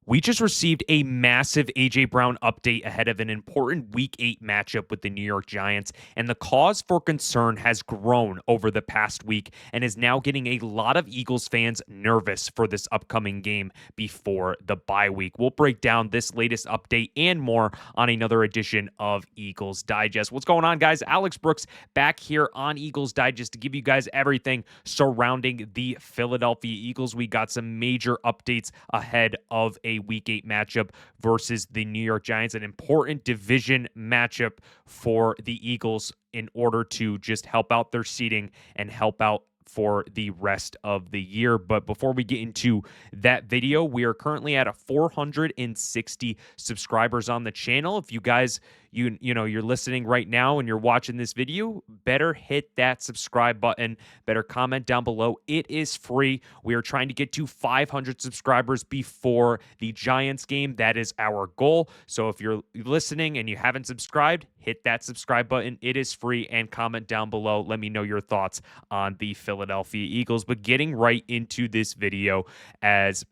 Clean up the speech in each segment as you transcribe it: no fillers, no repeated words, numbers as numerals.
We just received a massive A.J. Brown update ahead of an important Week 8 matchup with the New York Giants, and the cause for concern has grown over the past week and is now getting a lot of Eagles fans nervous for this upcoming game before the bye week. We'll break down this latest update and more on another edition of Eagles Digest. What's going on, guys? Alex Brooks back here on Eagles Digest to give you guys everything surrounding the Philadelphia Eagles. We got some major updates ahead of a Week 8 matchup versus the New York Giants, an important division matchup for the Eagles in order to just help out their seeding and help out for the rest of the year. But before we get into that video, we are currently at 460 subscribers on the channel. If you guys you're listening right now and you're watching this video, better hit that subscribe button, better comment down below. It is free. We are trying to get to 500 subscribers before the Giants game. That is our goal. So if you're listening and you haven't subscribed, hit that subscribe button. It is free, and comment down below. Let me know your thoughts on the Philadelphia Eagles. But getting right into this video, as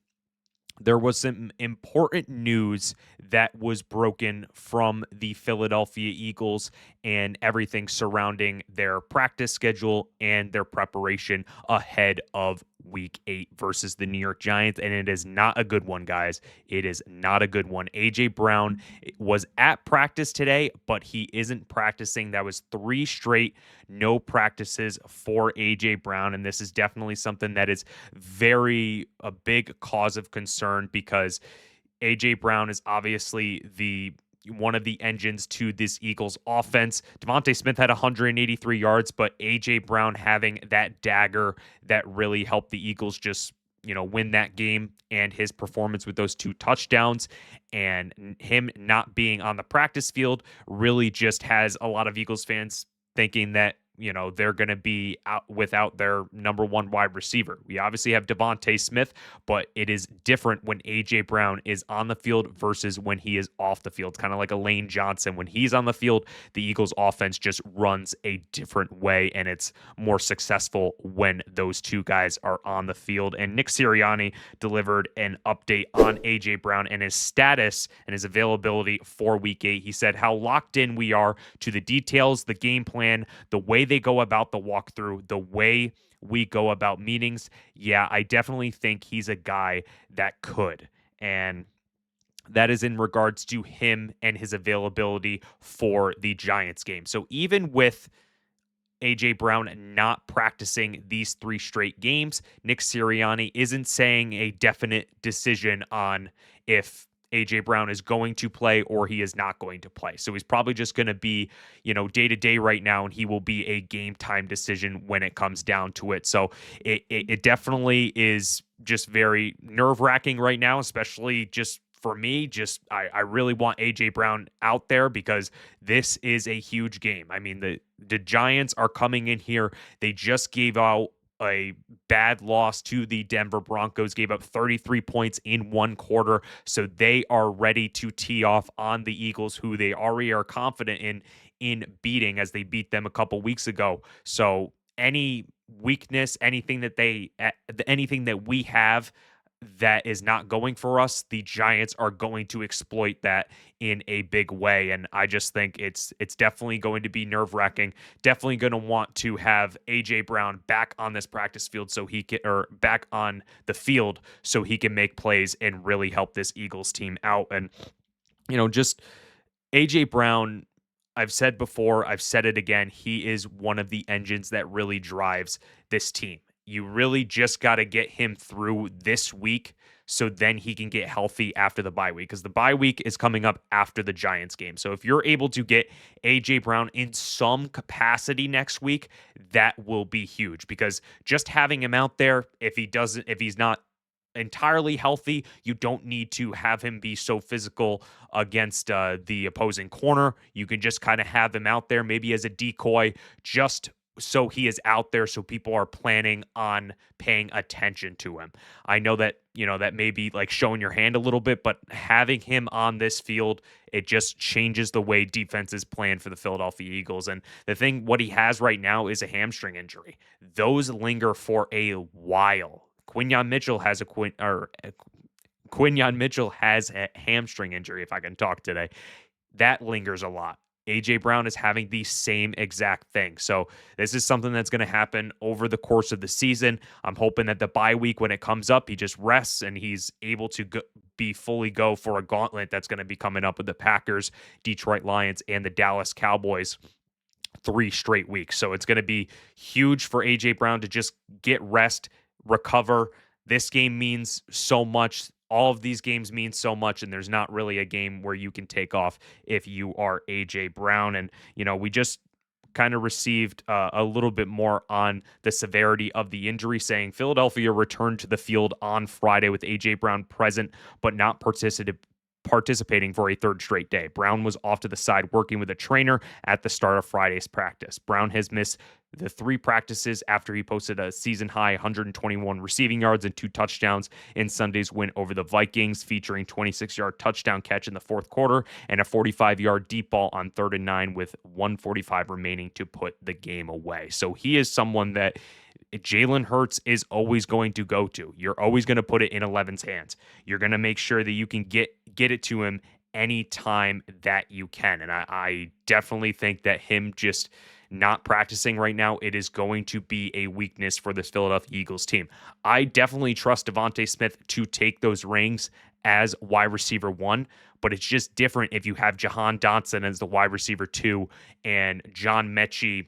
there was some important news that was broken from the Philadelphia Eagles and everything surrounding their practice schedule and their preparation ahead of Week 8 versus the New York Giants. And it is not a good one, guys. It is not a good one. A.J. Brown was at practice today, but he isn't practicing. That was 3 straight no practices for A.J. Brown. And this is definitely something that is a big cause of concern, because A.J. Brown is obviously one of the engines to this Eagles offense. DeVonta Smith had 183 yards, but A.J. Brown having that dagger that really helped the Eagles just win that game, and his performance with those 2 touchdowns and him not being on the practice field really just has a lot of Eagles fans thinking that they're going to be out without their number 1 wide receiver. We obviously have DeVonta Smith, but it is different when A.J. Brown is on the field versus when he is off the field. It's kind of like a Lane Johnson. When he's on the field, the Eagles offense just runs a different way, and it's more successful when those 2 guys are on the field. And Nick Sirianni delivered an update on A.J. Brown and his status and his availability for Week 8. He said how locked in we are to the details, the game plan, the way they go about the walkthrough, the way we go about meetings. Yeah, I definitely think he's a guy that could. And that is in regards to him and his availability for the Giants game. So even with A.J. Brown not practicing these 3 straight games, Nick Sirianni isn't saying a definite decision on if A.J. Brown is going to play or he is not going to play. So he's probably just going to be, day to day right now, and he will be a game time decision when it comes down to it. So it definitely is just very nerve wracking right now, especially just for me. I really want A.J. Brown out there because this is a huge game. I mean, the Giants are coming in here. They just gave out a bad loss to the Denver Broncos, gave up 33 points in 1 quarter. So they are ready to tee off on the Eagles, who they already are confident in beating, as they beat them a couple weeks ago. So any weakness, anything that we have that is not going for us, the Giants are going to exploit that in a big way. And I just think it's definitely going to be nerve-wracking. Definitely going to want to have A.J. Brown back on this practice field or back on the field so he can make plays and really help this Eagles team out. And just A.J. Brown, I've said before, I've said it again, he is one of the engines that really drives this team. You really just got to get him through this week so then he can get healthy after the bye week, because the bye week is coming up after the Giants game. So if you're able to get A.J. Brown in some capacity next week, that will be huge, because just having him out there, if he's not entirely healthy, you don't need to have him be so physical against the opposing corner. You can just kind of have him out there maybe as a decoy, just so he is out there so people are planning on paying attention to him. I know that, that may be like showing your hand a little bit, but having him on this field, it just changes the way defenses plan for the Philadelphia Eagles. And what he has right now is a hamstring injury. Those linger for a while. Quinyon Mitchell has Quinyon Mitchell has a hamstring injury, if I can talk today. That lingers a lot. AJ Brown is having the same exact thing. So this is something that's going to happen over the course of the season. I'm hoping that the bye week, when it comes up, he just rests and he's able to be fully go for a gauntlet that's going to be coming up with the Packers, Detroit Lions, and the Dallas Cowboys 3 straight weeks. So it's going to be huge for AJ Brown to just get rest, recover. This game means so much. All of these games mean so much, and there's not really a game where you can take off if you are AJ Brown. And, we just kind of received a little bit more on the severity of the injury, saying Philadelphia returned to the field on Friday with AJ Brown present, but not participating for a third straight day. Brown was off to the side working with a trainer at the start of Friday's practice. Brown has missed the 3 practices after he posted a season-high 121 receiving yards and 2 touchdowns in Sunday's win over the Vikings, featuring 26-yard touchdown catch in the fourth quarter and a 45-yard deep ball on 3rd and 9 with 1:45 remaining to put the game away. So he is someone that Jalen Hurts is always going to go to. You're always going to put it in 11's hands. You're going to make sure that you can get it to him anytime that you can. And I definitely think that him just not practicing right now, it is going to be a weakness for this Philadelphia Eagles team. I definitely trust DeVonta Smith to take those rings as wide receiver 1, but it's just different if you have Jahan Dotson as the wide receiver 2 and John Mechie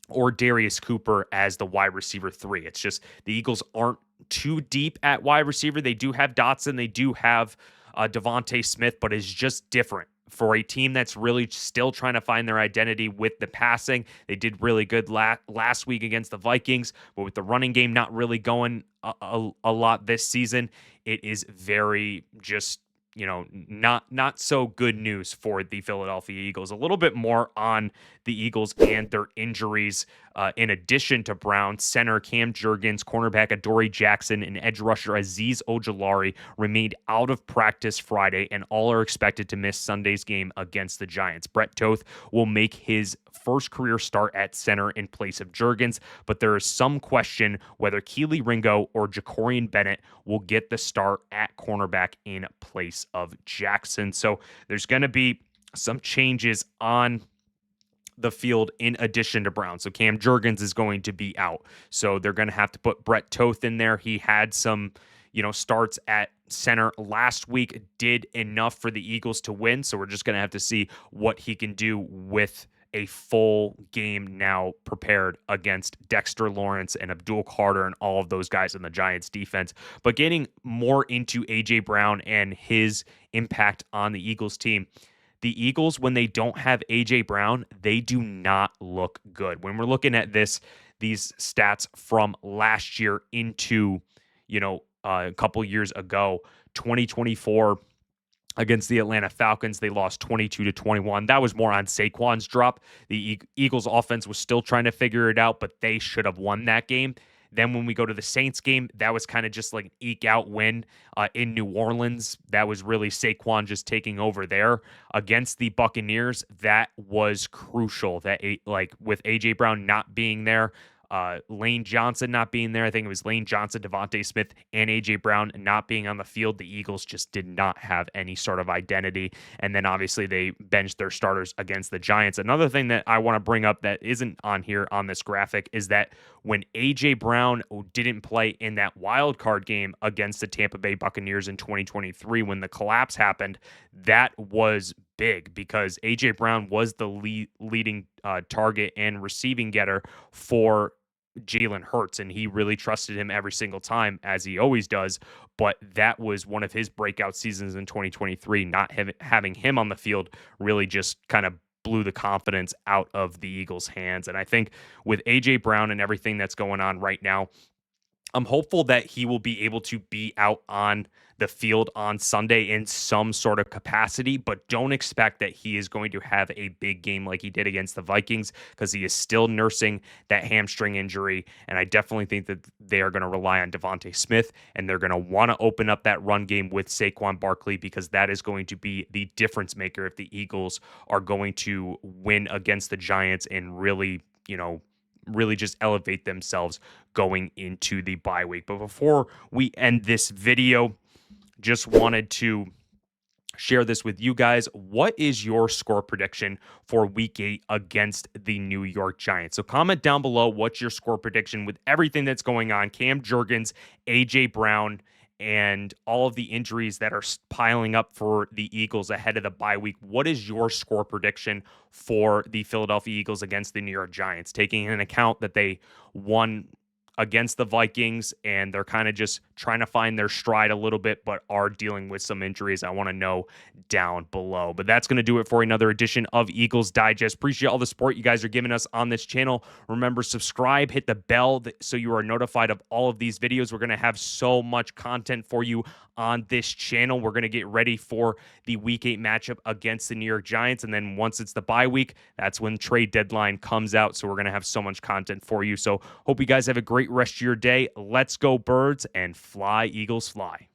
or Darius Cooper as the wide receiver 3. It's just the Eagles aren't too deep at wide receiver. They do have Dotson. They do have DeVonta Smith, but it's just different for a team that's really still trying to find their identity with the passing. They did really good last week against the Vikings, but with the running game not really going a lot this season, it is very just not so good news for the Philadelphia Eagles. A little bit more on the Eagles and their injuries. In addition to Brown, center Cam Jurgens, cornerback Adoree Jackson, and edge rusher Azeez Ojulari remained out of practice Friday, and all are expected to miss Sunday's game against the Giants. Brett Toth will make his first career start at center in place of Jurgens, but there is some question whether Keely Ringo or Jacorian Bennett will get the start at cornerback in place of Jackson. So there's going to be some changes on the field in addition to Brown. So Cam Jurgens is going to be out. So they're going to have to put Brett Toth in there. He had some, starts at center last week, did enough for the Eagles to win. So we're just going to have to see what he can do with a full game now prepared against Dexter Lawrence and Abdul Carter and all of those guys in the Giants defense. But getting more into AJ Brown and his impact on the Eagles team, the Eagles, when they don't have AJ Brown, they do not look good. When we're looking at these stats from last year into, a couple years ago, 2024 against the Atlanta Falcons, they lost 22-21. That was more on Saquon's drop. The Eagles offense was still trying to figure it out, but they should have won that game. Then when we go to the Saints game, that was kind of just like an eke out win in New Orleans. That was really Saquon just taking over there. Against the Buccaneers, that was crucial. That with AJ Brown not being there, Lane Johnson not being there. I think it was Lane Johnson, DeVonta Smith, and AJ Brown not being on the field. The Eagles just did not have any sort of identity. And then obviously they benched their starters against the Giants. Another thing that I want to bring up that isn't on here on this graphic is that when AJ Brown didn't play in that wild card game against the Tampa Bay Buccaneers in 2023, when the collapse happened, that was big because AJ Brown was the leading target and receiving getter for Jalen Hurts, and he really trusted him every single time, as he always does. But that was one of his breakout seasons in 2023. Not having him on the field really just kind of blew the confidence out of the Eagles' hands. And I think with AJ Brown and everything that's going on right now, I'm hopeful that he will be able to be out on the field on Sunday in some sort of capacity, but don't expect that he is going to have a big game like he did against the Vikings because he is still nursing that hamstring injury. And I definitely think that they are going to rely on DeVonta Smith, and they're going to want to open up that run game with Saquon Barkley because that is going to be the difference maker if the Eagles are going to win against the Giants and really just elevate themselves going into the bye week. But before we end this video, just wanted to share this with you guys. What is your score prediction for week 8 against the New York Giants? So comment down below what's your score prediction with everything that's going on. Cam Jurgens, AJ Brown, and all of the injuries that are piling up for the Eagles ahead of the bye week. What is your score prediction for the Philadelphia Eagles against the New York Giants, taking into account that they won against the Vikings and they're kind of just trying to find their stride a little bit, but are dealing with some injuries? I want to know down below. But that's going to do it for another edition of Eagles Digest. Appreciate all the support you guys are giving us on this channel. Remember, subscribe, hit the bell so you are notified of all of these videos. We're going to have so much content for you on this channel. We're going to get ready for the week 8 matchup against the New York Giants. And then once it's the bye week, that's when trade deadline comes out. So we're going to have so much content for you. So hope you guys have a great rest of your day. Let's go Birds and fly Eagles fly.